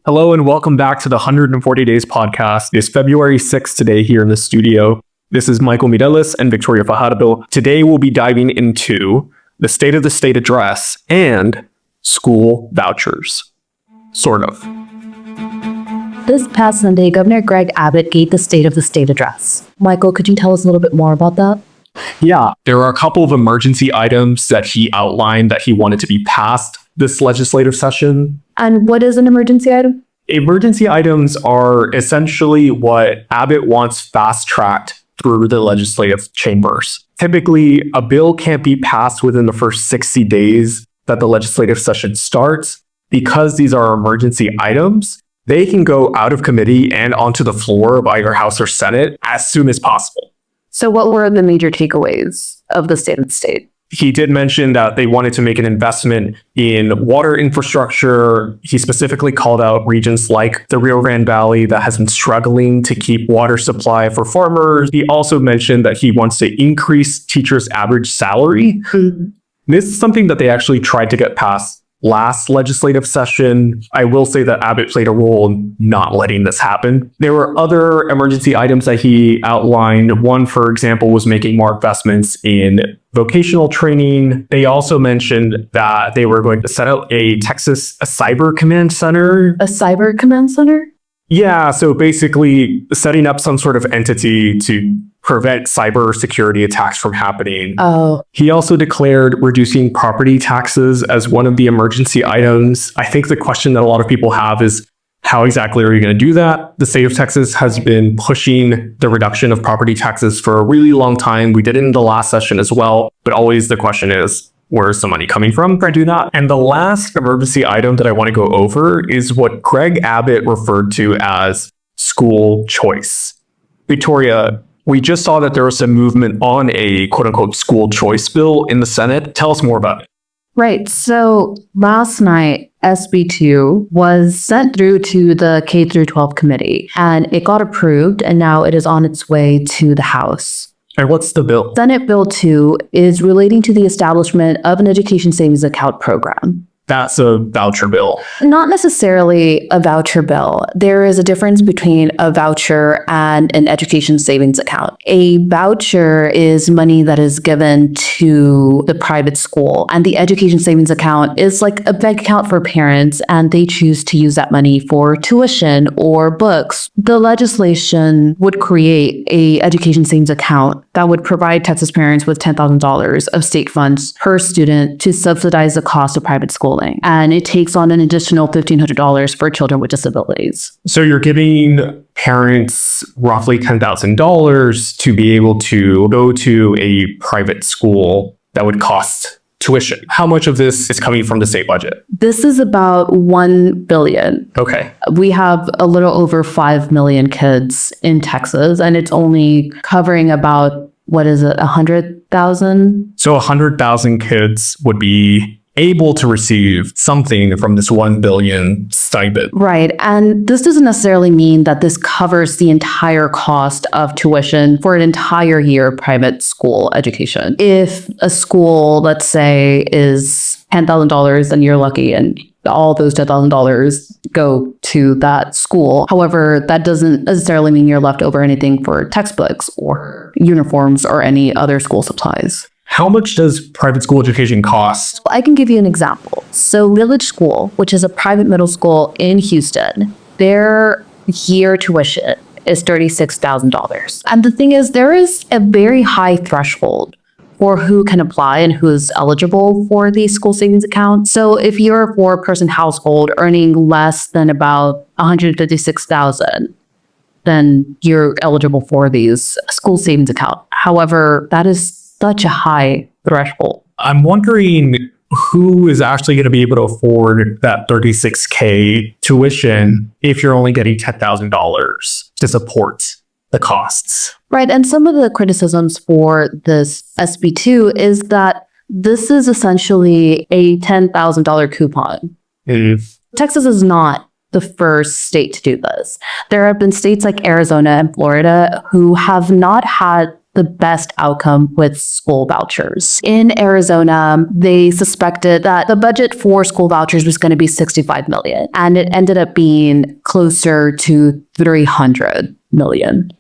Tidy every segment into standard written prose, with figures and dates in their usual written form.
Hello and welcome back to the 140 Days podcast. It's February 6th today here in the studio. This is Mireles and Victoria Fajardo. Today we'll be diving into the State of the State address and school vouchers. Sort of. This past Sunday, Governor Greg Abbott gave the State of the State address. Michael, could you tell us a little bit more about that? Yeah, there are a couple of emergency items that he outlined that he wanted to be passed this legislative session. And what is an emergency item? Emergency items are essentially what Abbott wants fast-tracked through the legislative chambers. Typically, a bill can't be passed within the first 60 days that the legislative session starts. Because these are emergency items, they can go out of committee and onto the floor of either House or Senate as soon as possible. So what were the major takeaways of the State of the State? He did mention that they wanted to make an investment in water infrastructure. He specifically called out regions like the Rio Grande Valley that has been struggling to keep water supply for farmers. He also mentioned that he wants to increase teachers' average salary. This is something that they actually tried to get passed last legislative session. I will say that Abbott played a role in not letting this happen. There were other emergency items that he outlined. One, for example, was making more investments in vocational training. They also mentioned that they were going to set up a cyber command center. A cyber command center? Yeah, so basically setting up some sort of entity to prevent cyber security attacks from happening. Oh. He also declared reducing property taxes as one of the emergency items. I think the question that a lot of people have is, how exactly are you going to do that? The state of Texas has been pushing the reduction of property taxes for a really long time. We did it in the last session as well, but always the question is, where's the money coming from to do that? And the last emergency item that I want to go over is what Greg Abbott referred to as school choice. Victoria, we just saw that there was some movement on a quote-unquote school choice bill in the Senate. Tell us more about it. Right. So last night, SB2 was sent through to the K through 12 committee, and it got approved, and now it is on its way to the House. And what's the bill? Senate Bill 2 is relating to the establishment of an education savings account program. That's a voucher bill. Not necessarily a voucher bill. There is a difference between a voucher and an education savings account. A voucher is money that is given to the private school, and the education savings account is like a bank account for parents, and they choose to use that money for tuition or books. The legislation would create a education savings account that would provide Texas parents with $10,000 of state funds per student to subsidize the cost of private schooling. And it takes on an additional $1,500 for children with disabilities. So you're giving parents roughly $10,000 to be able to go to a private school that would cost tuition. How much of this is coming from the state budget? This is about $1 billion. Okay. We have a little over 5 million kids in Texas, and it's only covering about, 100,000? So 100,000 kids would be able to receive something from this 1 billion stipend. Right. And this doesn't necessarily mean that this covers the entire cost of tuition for an entire year of private school education. If a school, let's say, is $10,000, then you're lucky and all those $10,000 go to that school. However, that doesn't necessarily mean you're left over anything for textbooks or uniforms or any other school supplies. How much does private school education cost? I can give you an example. So Village School, which is a private middle school in Houston, their year tuition is $36,000. And the thing is, there is a very high threshold for who can apply and who's eligible for the school savings account. So if you're a four-person household earning less than about $156,000, then you're eligible for these school savings account. However, that is such a high threshold. I'm wondering who is actually going to be able to afford that $36K tuition if you're only getting $10,000 to support the costs. Right. And some of the criticisms for this SB2 is that this is essentially a $10,000 coupon. Texas is not the first state to do this. There have been states like Arizona and Florida who have not had the best outcome with school vouchers. In Arizona, they suspected that the budget for school vouchers was going to be $65 million, and it ended up being closer to $300 million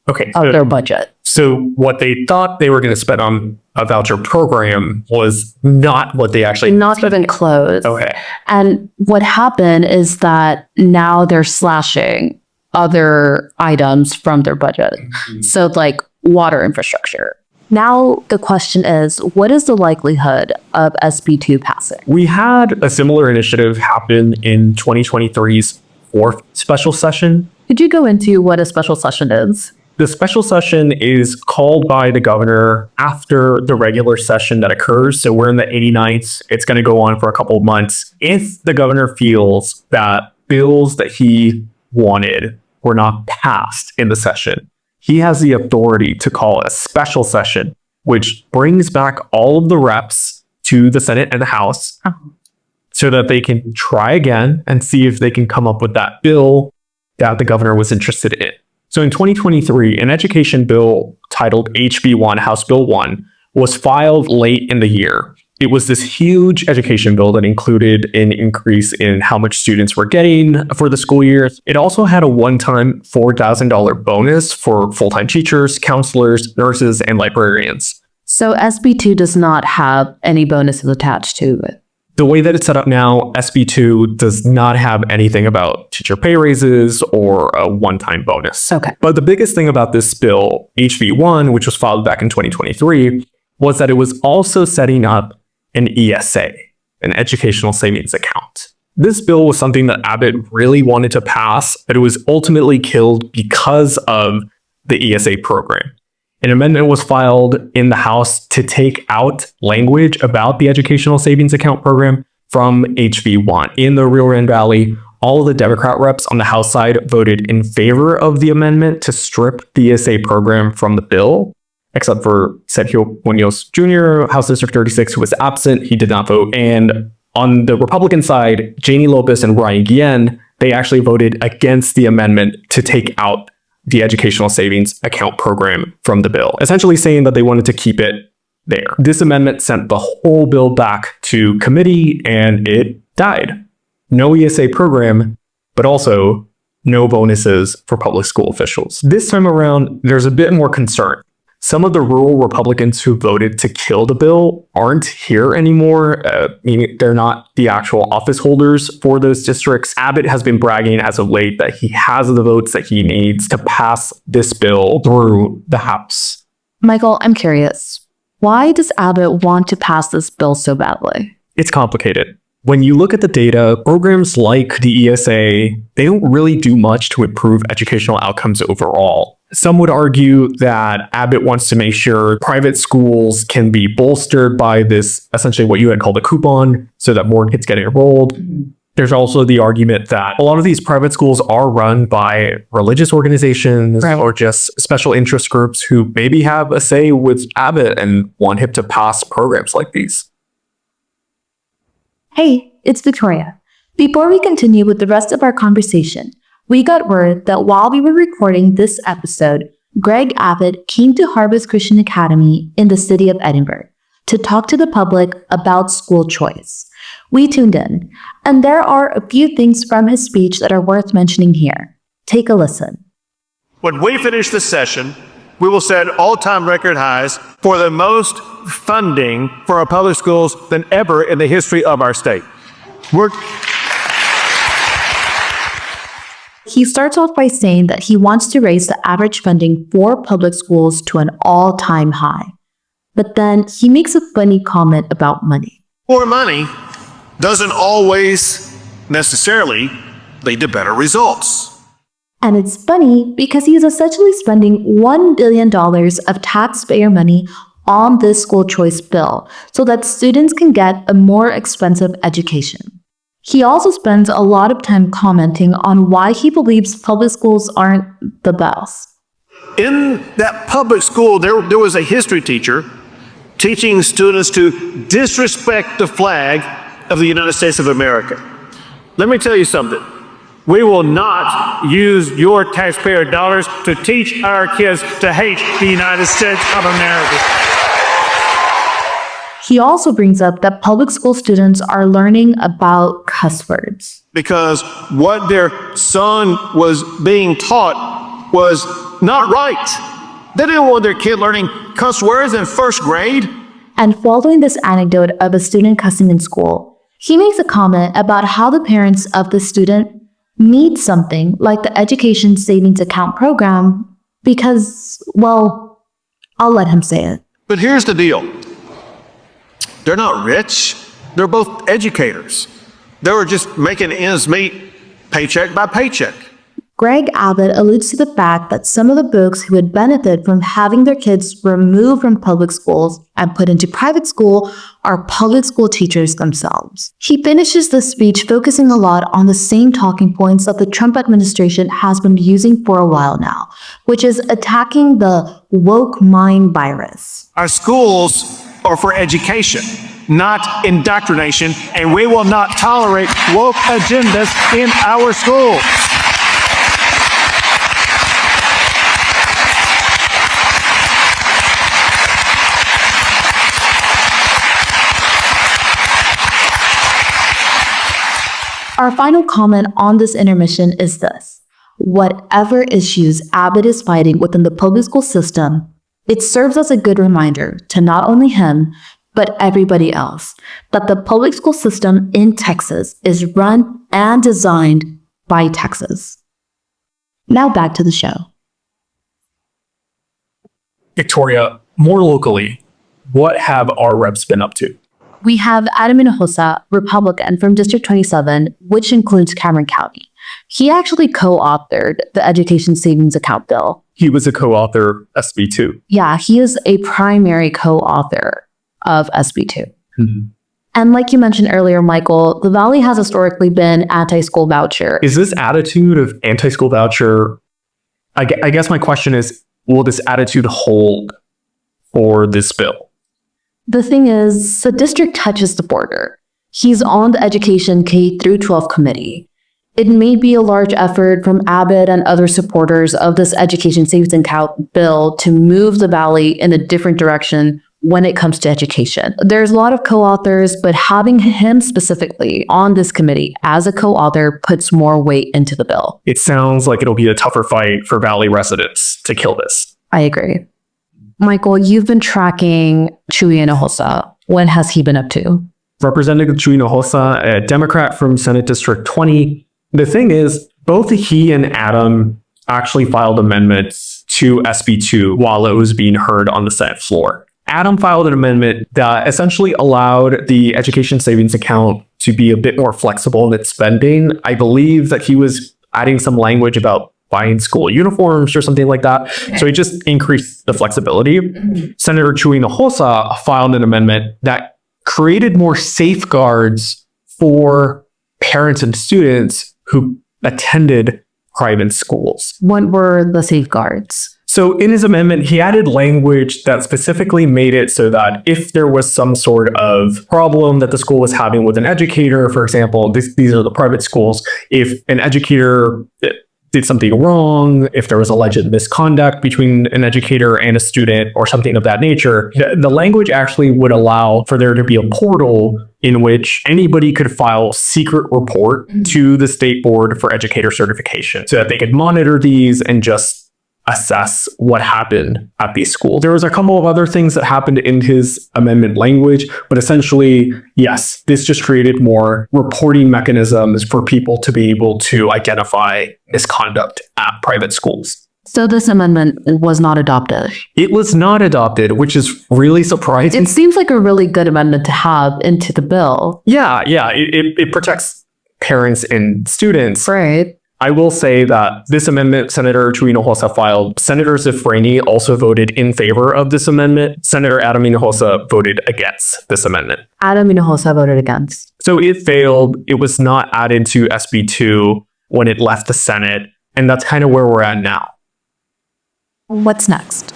Okay. of their budget. So what they thought they were going to spend on a voucher program was not what they actually Not even close. Okay. And what happened is that now they're slashing other items from their budget. So like water infrastructure. Now the question is, what is the likelihood of SB2 passing? We had a similar initiative happen in 2023's fourth special session. Could you go into what a special session is? The special session is called by the governor after the regular session that occurs. So we're in the 89th. It's going to go on for a couple of months. If the governor feels that bills that he wanted were not passed in the session, he has the authority to call a special session, which brings back all of the reps to the Senate and the House so that they can try again and see if they can come up with that bill that the governor was interested in. So in 2023, an education bill titled HB1, House Bill 1, was filed late in the year. It was this huge education bill that included an increase in how much students were getting for the school year. It also had a one-time $4,000 bonus for full-time teachers, counselors, nurses, and librarians. So SB2 does not have any bonuses attached to it. The way that it's set up now, SB2 does not have anything about teacher pay raises or a one-time bonus. Okay. But the biggest thing about this bill, HB1, which was filed back in 2023, was that it was also setting up an ESA, an educational savings account. This bill was something that Abbott really wanted to pass, but it was ultimately killed because of the ESA program. An amendment was filed in the House to take out language about the Educational Savings Account program from HB1. In the Rio Grande Valley, all of the Democrat reps on the House side voted in favor of the amendment to strip the ESA program from the bill, except for Sergio Munoz Jr., House District 36, who was absent. He did not vote. And on the Republican side, Janie Lopez and Ryan Guillen, they actually voted against the amendment to take out the Educational Savings Account program from the bill, essentially saying that they wanted to keep it there. This amendment sent the whole bill back to committee and it died. No ESA program, but also no bonuses for public school officials. This time around, there's a bit more concern. Some of the rural Republicans who voted to kill the bill aren't here anymore, meaning they're not the actual office holders for those districts. Abbott has been bragging as of late that he has the votes that he needs to pass this bill through the House. Michael, I'm curious. Why does Abbott want to pass this bill so badly? It's complicated. When you look at the data, programs like the ESA, they don't really do much to improve educational outcomes overall. Some would argue that Abbott wants to make sure private schools can be bolstered by this, essentially what you had called a coupon, so that more kids get enrolled. There's also the argument that a lot of these private schools are run by religious organizations or just special interest groups who maybe have a say with Abbott and want him to pass programs like these. Hey, it's Victoria. Before we continue with the rest of our conversation, we got word that while we were recording this episode, Greg Abbott came to Harvest Christian Academy in the city of Edinburgh to talk to the public about school choice. We tuned in, and there are a few things from his speech that are worth mentioning here. Take a listen. When we finish this session, we will set all-time record highs for the most funding for our public schools than ever in the history of our state. He starts off by saying that he wants to raise the average funding for public schools to an all-time high. But then he makes a funny comment about money. More money doesn't always necessarily lead to better results. And it's funny because he is essentially spending $1 billion of taxpayer money on this school choice bill so that students can get a more expensive education. He also spends a lot of time commenting on why he believes public schools aren't the best. In that public school, there was a history teacher teaching students to disrespect the flag of the United States of America. Let me tell you something. We will not use your taxpayer dollars to teach our kids to hate the United States of America. He also brings up that public school students are learning about cuss words. Because what their son was being taught was not right. They didn't want their kid learning cuss words in first grade. And following this anecdote of a student cussing in school, he makes a comment about how the parents of the student need something like the Education Savings Account program because, well, I'll let him say it. But here's the deal. They're not rich. They're both educators. They were just making ends meet paycheck by paycheck. Greg Abbott alludes to the fact that some of the folks who would benefit from having their kids removed from public schools and put into private school are public school teachers themselves. He finishes the speech focusing a lot on the same talking points that the Trump administration has been using for a while now, which is attacking the woke mind virus. Our schools are for education, not indoctrination, and we will not tolerate woke agendas in our schools. Our final comment on this intermission is this. Whatever issues Abbott is fighting within the public school system, it serves as a good reminder to not only him, but everybody else, that the public school system in Texas is run and designed by Texas. Now back to the show. Victoria, more locally, what have our reps been up to? We have Adam Hinojosa, Republican from District 27, which includes Cameron County. He actually co-authored the Education Savings Account bill. He was a co-author of SB2. Yeah, he is a primary co-author of SB2. Mm-hmm. And like you mentioned earlier, Michael, the Valley has historically been anti-school voucher. Is this attitude of anti-school voucher, I guess my question is, will this attitude hold for this bill? The thing is, the district touches the border. He's on the Education K through 12 committee. It may be a large effort from Abbott and other supporters of this Education Savings Account bill to move the Valley in a different direction when it comes to education. There's a lot of co-authors, but having him specifically on this committee as a co-author puts more weight into the bill. It sounds like it'll be a tougher fight for Valley residents to kill this. I agree. Michael, you've been tracking Chuy Hinojosa. What has he been up to? Representative Chuy Hinojosa, a Democrat from Senate District 20. The thing is, both he and Adam actually filed amendments to SB2 while it was being heard on the Senate floor. Adam filed an amendment that essentially allowed the Education Savings Account to be a bit more flexible in its spending. I believe that he was adding some language about buying school uniforms or something like that. So it just increased the flexibility. Senator Chuy Hinojosa filed an amendment that created more safeguards for parents and students who attended private schools. What were the safeguards? So in his amendment, he added language that specifically made it so that if there was some sort of problem that the school was having with an educator, for example, these are the private schools, if an educator did something wrong, if there was alleged misconduct between an educator and a student or something of that nature, the language actually would allow for there to be a portal in which anybody could file secret report to the State Board for Educator Certification so that they could monitor these and just assess what happened at these schools. There was a couple of other things that happened in his amendment language, but essentially, yes, this just created more reporting mechanisms for people to be able to identify misconduct at private schools. So this amendment was not adopted. It was not adopted, which is really surprising. It seems like a really good amendment to have into the bill. Yeah, it protects parents and students. Right. I will say that this amendment Senator Chuy Hinojosa filed, Senator Zifrani also voted in favor of this amendment. Senator Adam Hinojosa voted against this amendment. Adam Hinojosa voted against. So it failed. It was not added to SB2 when it left the Senate. And that's kind of where we're at now. What's next?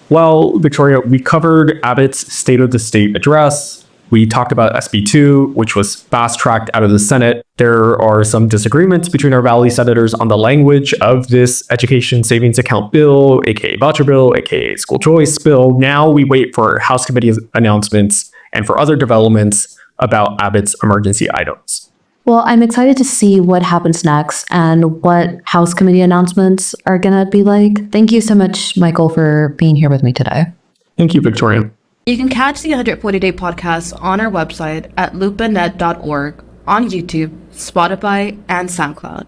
Well, Victoria, we covered Abbott's State of the State address. We talked about SB2, which was fast-tracked out of the Senate. There are some disagreements between our Valley senators on the language of this education savings account bill, aka voucher bill, aka school choice bill. Now we wait for House committee announcements and for other developments about Abbott's emergency items. Well, I'm excited to see what happens next and what House committee announcements are going to be like. Thank you so much, Michael, for being here with me today. Thank you, Victoria. You can catch the 140-Day podcast on our website at lupanet.org, on YouTube, Spotify, and SoundCloud.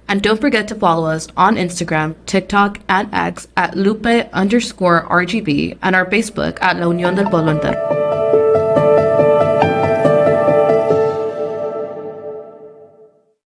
And don't forget to follow us on Instagram, TikTok, and X at lupe_RGB and our Facebook at La Unión del Pueblo Entero.